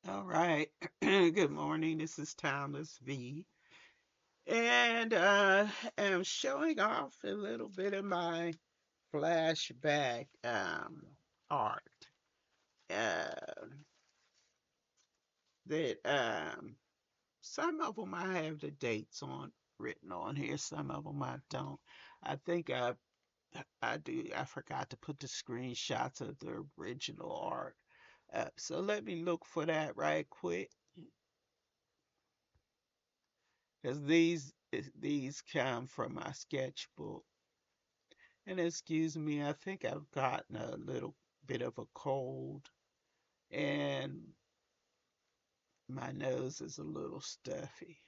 All right. Good morning. This is Timeless V. And I'm showing off a little bit of my flashback art. Uh, that Some of them I have the dates on written on here, some of them I don't. I think I do. I forgot to put the screenshots of the original art up. So let me look for that right quick. Because these come from my sketchbook. And excuse me, I think I've gotten a little bit of a cold, and my nose is a little stuffy.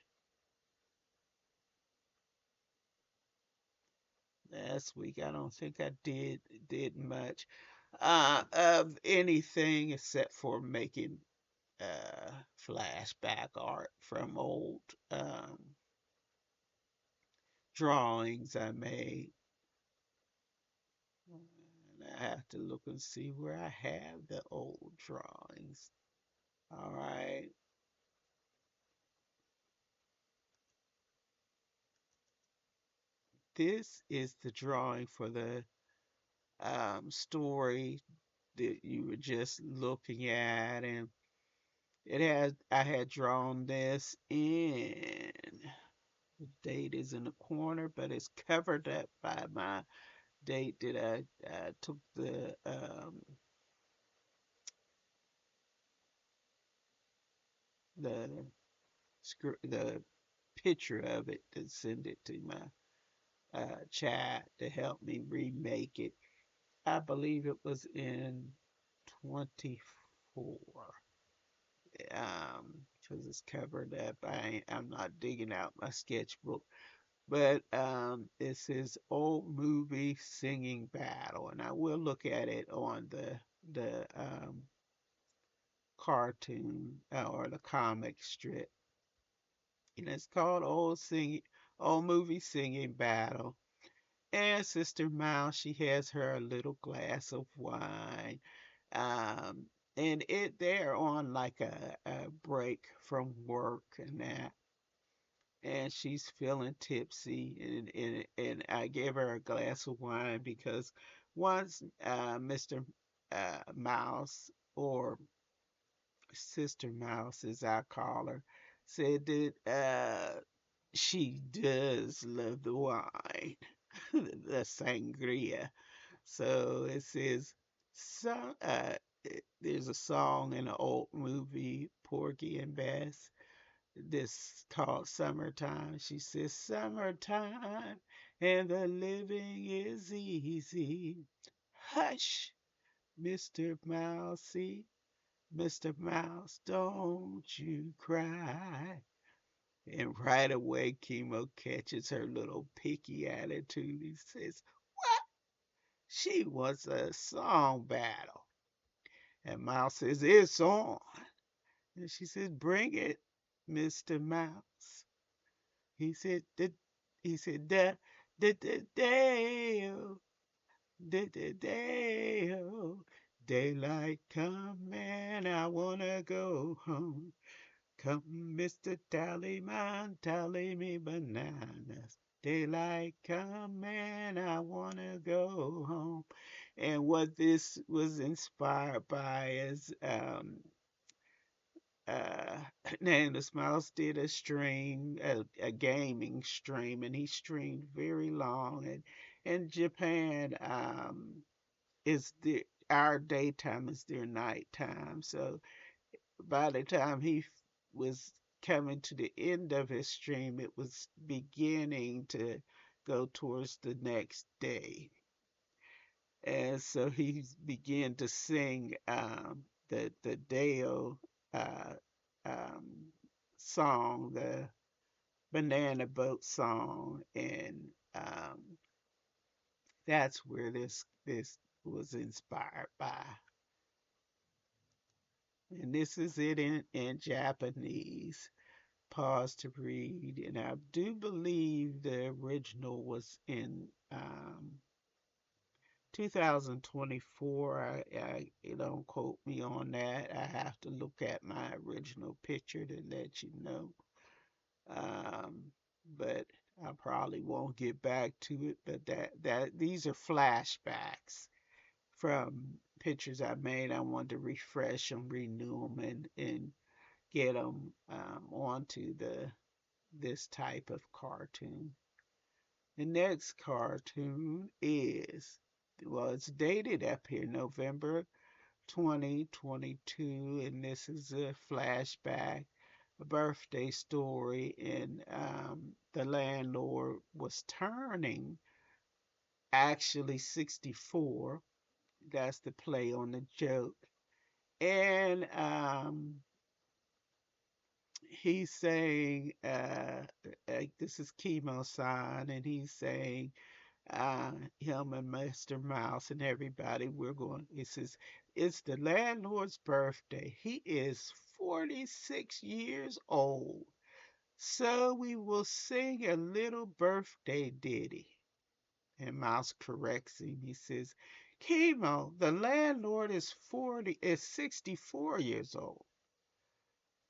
Last week I don't think I did much of anything except for making flashback art from old drawings I made. And I have to look and see where I have the old drawings. All right. This is the drawing for the story that you were just looking at, and I had drawn this in. The date is in the corner, but it's covered up by my date that I took the the picture of it to send it to my chat to help me remake it. I believe it was in 24. Because it's covered up. I'm not digging out my sketchbook, but this is old movie singing battle, and I will look at it on the cartoon or the comic strip, and it's called old movie singing battle. And Sister Mouse, she has her little glass of wine. Um, and they're on like a break from work and that. And she's feeling tipsy, and I gave her a glass of wine because once Mr. Mouse, or Sister Mouse as I call her, said that she does love the wine, the sangria. So it says, so, there's a song in an old movie, Porgy and Bess, this called Summertime. She says, Summertime, and the living is easy. Hush, Mr. Mousey, Mr. Mouse, don't you cry. And right away, Chemo catches her little picky attitude. He says, what? She wants a song battle. And Mouse says, it's on. And she says, bring it, Mr. Mouse. He said, he said, day-o, day-o, daylight come and I wanna go home. Come, Mr. Tallyman, tally me bananas. Daylight come and I wanna go home. And what this was inspired by is uh, Nameless Mouse did a stream, a gaming stream, and he streamed very long. And in Japan, is our daytime is their nighttime. So by the time he was coming to the end of his stream, it was beginning to go towards the next day. And so he began to sing the Deo uh, um, song, the Banana Boat song, and that's where this was inspired by. And this is it in Japanese. Pause to read, and I do believe the original was in 2024. You don't quote me on that. I have to look at my original picture to let you know. Um, but I probably won't get back to it. But that these are flashbacks from pictures I made. I wanted to refresh them, renew them, and get them onto the this type of cartoon. The next cartoon is, well, it's dated up here, November 2022, and this is a flashback, a birthday story, and the landlord was turning actually 64. That's the play on the joke. And he's saying, this is chemo sign, and he's saying, him and Mr. Mouse and everybody, we're going, he says, it's the landlord's birthday. He is 46 years old. So we will sing a little birthday ditty. And Mouse corrects him. He says, Chemo, the landlord is 64 years old.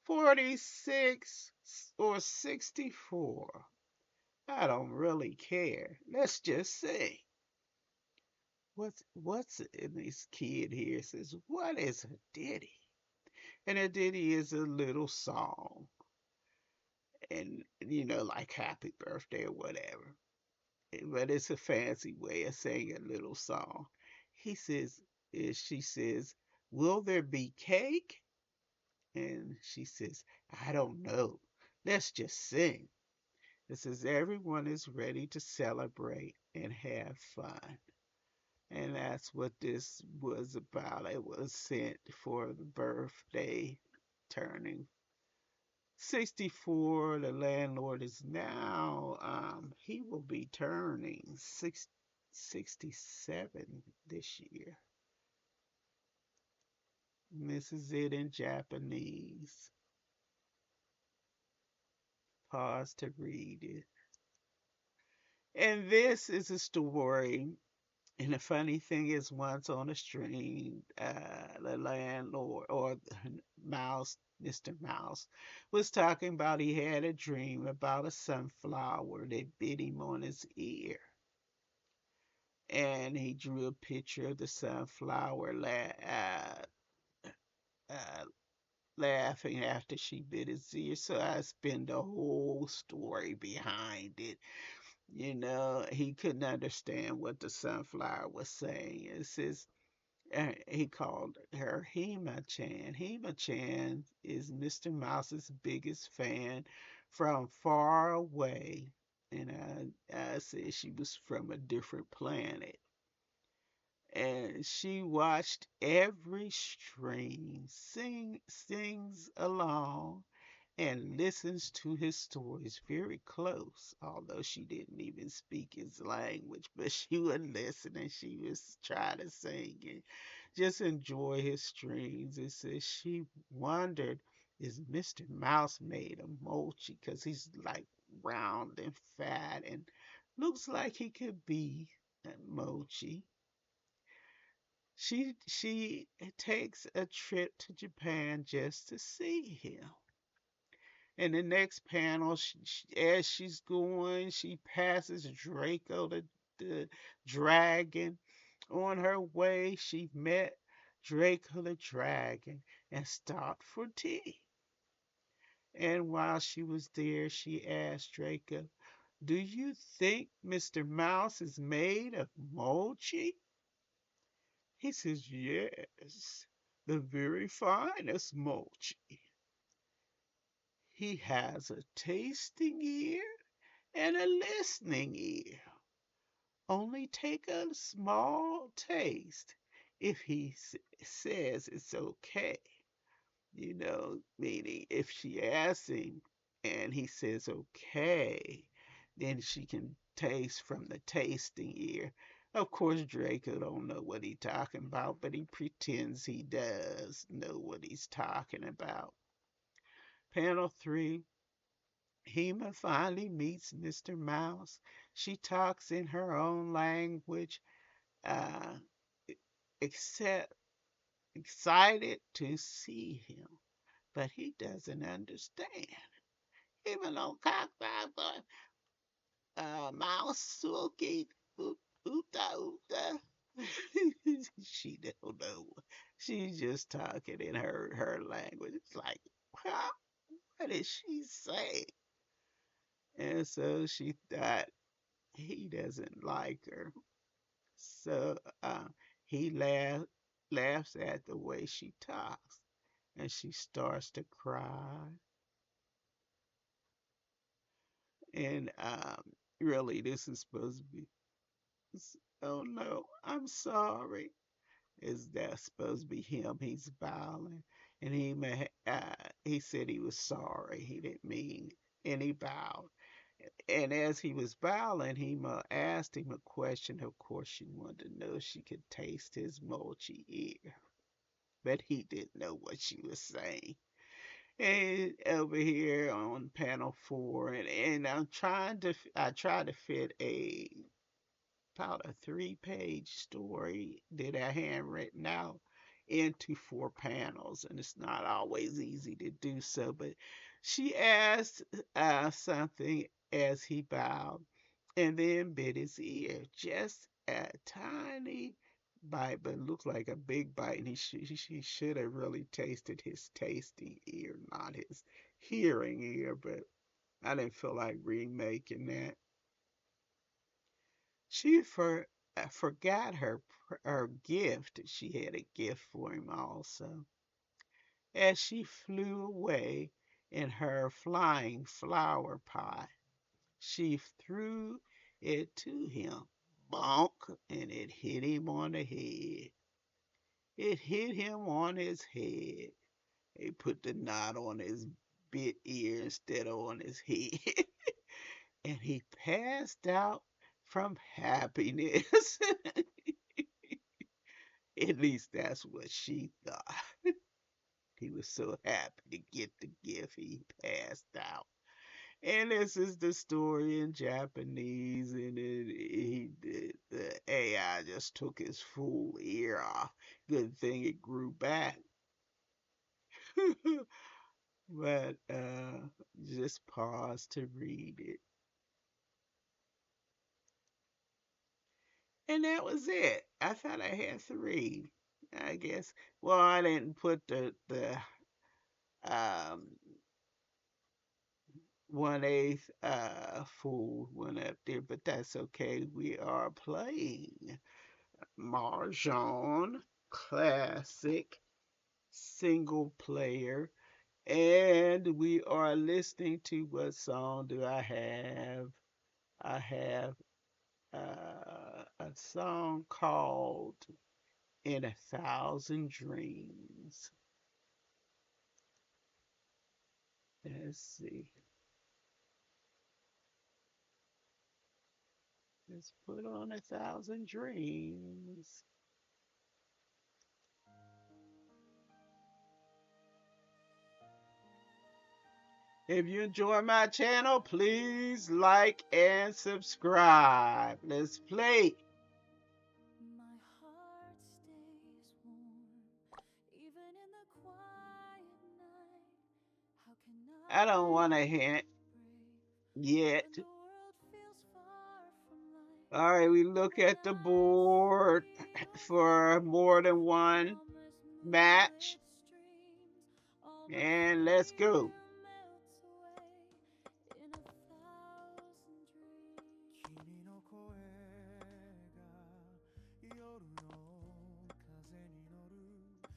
46 or 64. I don't really care. Let's just sing. What's in this kid here says, what is a ditty? And a ditty is a little song. And like happy birthday or whatever. But it's a fancy way of saying a little song. He says, she says, will there be cake? And she says, I don't know. Let's just sing. It says everyone is ready to celebrate and have fun. And that's what this was about. It was sent for the birthday turning 64. The landlord is now, he will be turning 67 this year. And this is it in Japanese. Pause to read it. And this is a story. And the funny thing is, once on a stream, the landlord or the mouse, Mr. Mouse, was talking about he had a dream about a sunflower that bit him on his ear. And he drew a picture of the sunflower uh, laughing after she bit his ear. So I spin the whole story behind it. He couldn't understand what the sunflower was saying. It says he called her Hema-chan. Hema-chan is Mr. Mouse's biggest fan from far away. And I said she was from a different planet. And she watched every stream, sings along, and listens to his stories very close, although she didn't even speak his language, but she would listen and she was trying to sing and just enjoy his streams. It says she wondered, is Mr. Mouse made of mochi? Because he's like round and fat and looks like he could be a mochi. She takes a trip to Japan just to see him. In the next panel, as she's going, she passes Draco the dragon. On her way, she met Draco the dragon and stopped for tea. And while she was there, she asked Draco, do you think Mr. Mouse is made of mochi? He says, yes, the very finest mochi. He has a tasting ear and a listening ear. Only take a small taste if he says it's okay. Meaning if she asks him and he says okay, then she can taste from the tasting ear. Of course, Draco don't know what he's talking about, but he pretends he does know what he's talking about. Panel 3, Hema finally meets Mr. Mouse. She talks in her own language, uh, except excited to see him, but he doesn't understand. Even though Cockfiber, Mouse, Suki, Uta, Uta, she don't know. She's just talking in her language. It's like, huh? What did she say? And so she thought he doesn't like her. So he laughs at the way she talks, and she starts to cry. And really, this is supposed to be. Oh no, I'm sorry. Is that supposed to be him? He's bowing, and he said he was sorry. He didn't mean, and he bowed. And as he was bowing, he asked him a question. Of course, she wanted to know if she could taste his mochi ear, but he didn't know what she was saying. And over here on panel 4, and I tried to fit about a 3-page story that I had written out into 4 panels, and it's not always easy to do so. But she asked something as he bowed, and then bit his ear, just a tiny bite, but it looks like a big bite. And she should have really tasted his tasting ear, not his hearing ear. But I didn't feel like remaking that. She forgot her gift. She had a gift for him also. As she flew away in her flying flower pot, she threw it to him. Bonk, and it hit him on the head. It hit him on his head. They put the knot on his bit ear instead of on his head. And he passed out from happiness. At least that's what she thought. He was so happy to get the gift, he passed out. And this is the story in Japanese, and the AI just took his full ear off. Good thing it grew back. But just pause to read it. And that was it. I thought I had 3. I guess. Well, I didn't put the um 1/8 full one up there, but that's okay. We are playing Mahjong Classic single player, and we are listening to what song do I have? I have a song called In a Thousand Dreams. Let's see. Let's put on A Thousand Dreams. If you enjoy my channel, please like and subscribe. Let's play. My heart stays warm, even in the quiet night. How can I don't I want a be hint brave yet. when the world feels far from light? All right, we look When at the I board see your for more than face, one promise me match, with streams, all my and let's go. fear melts away in a thousand dreams.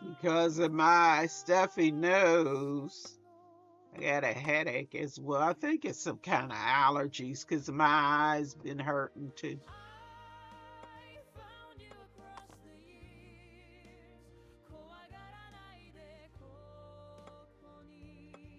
Because of my stuffy nose, I got a headache as well. I think it's some kind of allergies because my eyes been hurting too. I found you across the years. 怖がらないでここにいる。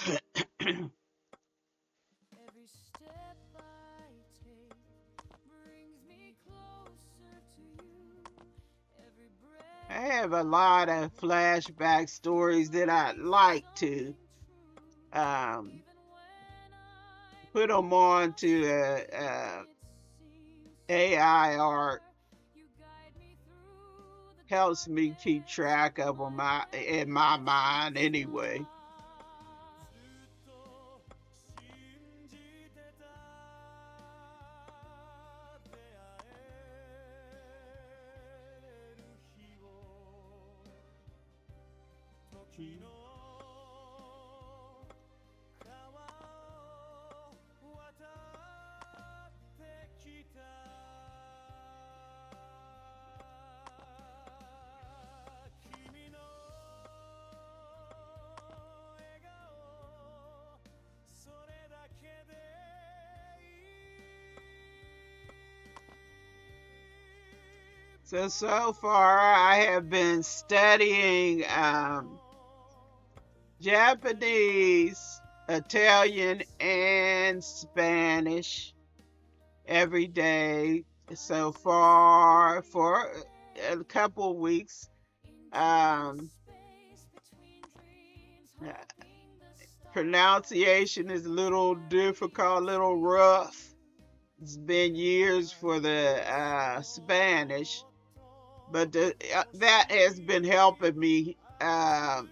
Every step I take brings me closer to you. Every I breath have a lot of flashback stories that I'd like to um, even when I put them on to it seems so AI art. far. You guide me through the Helps me keep darkness of track of them my in my endless mind anyway. search. So far I have been studying Japanese, Italian, and Spanish every day so far for a couple weeks. Um, Pronunciation is a little difficult, a little rough. It's been years for the Spanish, but that has been helping me at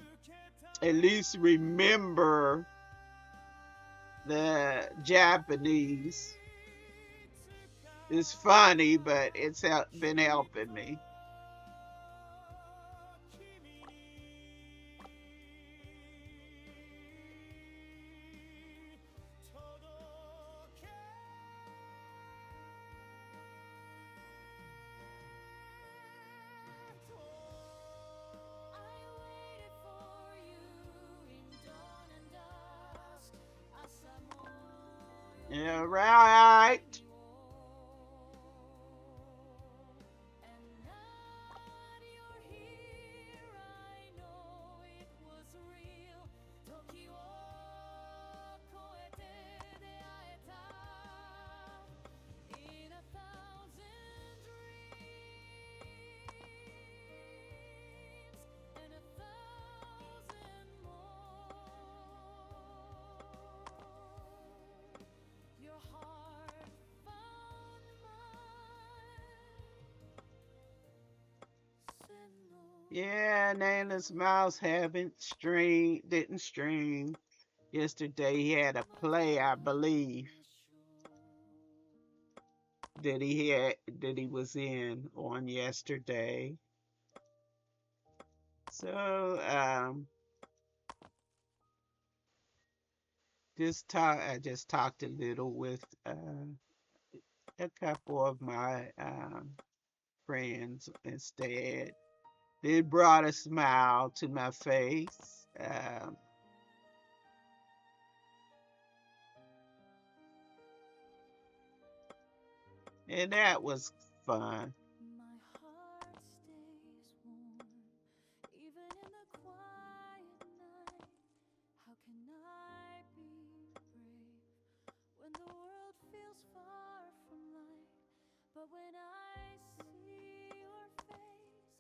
least remember the Japanese. It's funny, but it's been helping me. Yeah, right. Yeah, Nameless Mouse didn't stream yesterday. He had a play, I believe, that he was in on yesterday. So I just talked a little with a couple of my friends instead. It brought a smile to my face. And that was fun. My heart stays warm, even in the quiet night. How can I be brave when the world feels far from light? But when I see your face,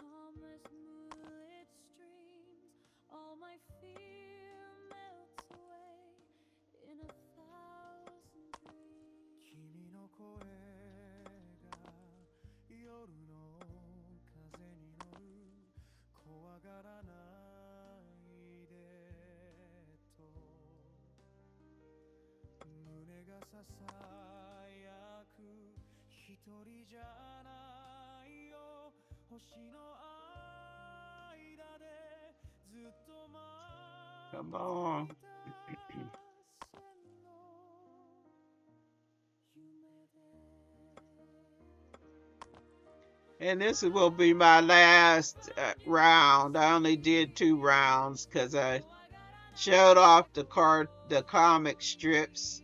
calm as moonlit streams, all my fear melts away in a thousand dreams. 君の声が夜の風に乗る怖がらないでと胸がささやく一人じゃないよ星の間でずっと待 Come on. ってた線の夢で And this will be my last round. I only did 2 rounds because I showed off the comic strips.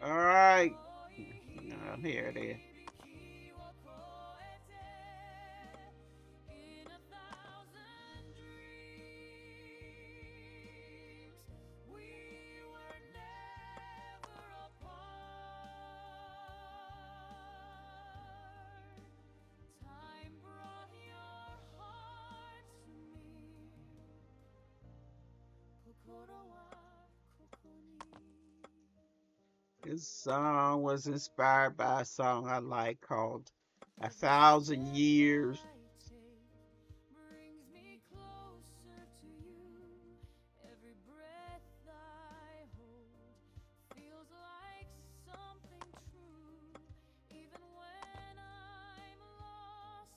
All right. Here it is. This song was inspired by a song I like called A Thousand Years. Brings me closer to you. Every breath I hold feels like something true. Even when I'm lost,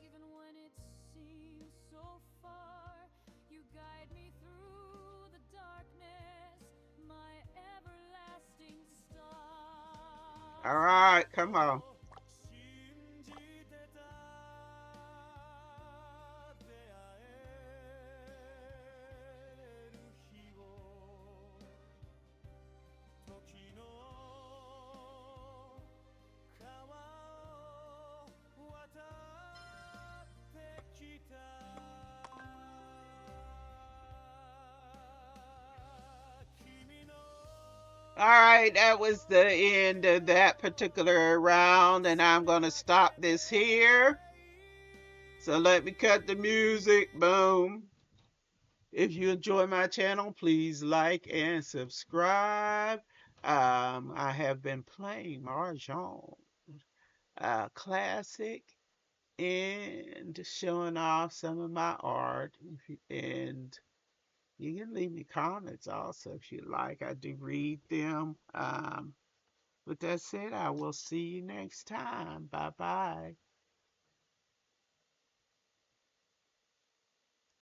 even when it seems so far, you guide me through the darkness, my everlasting star. All right, come on. All right, that was the end of that particular round, and I'm going to stop this here. So let me cut the music. Boom. If you enjoy my channel, please like and subscribe. I have been playing Mahjong Classic and showing off some of my art. And you can leave me comments also if you like. I do read them. With that said, I will see you next time. Bye bye.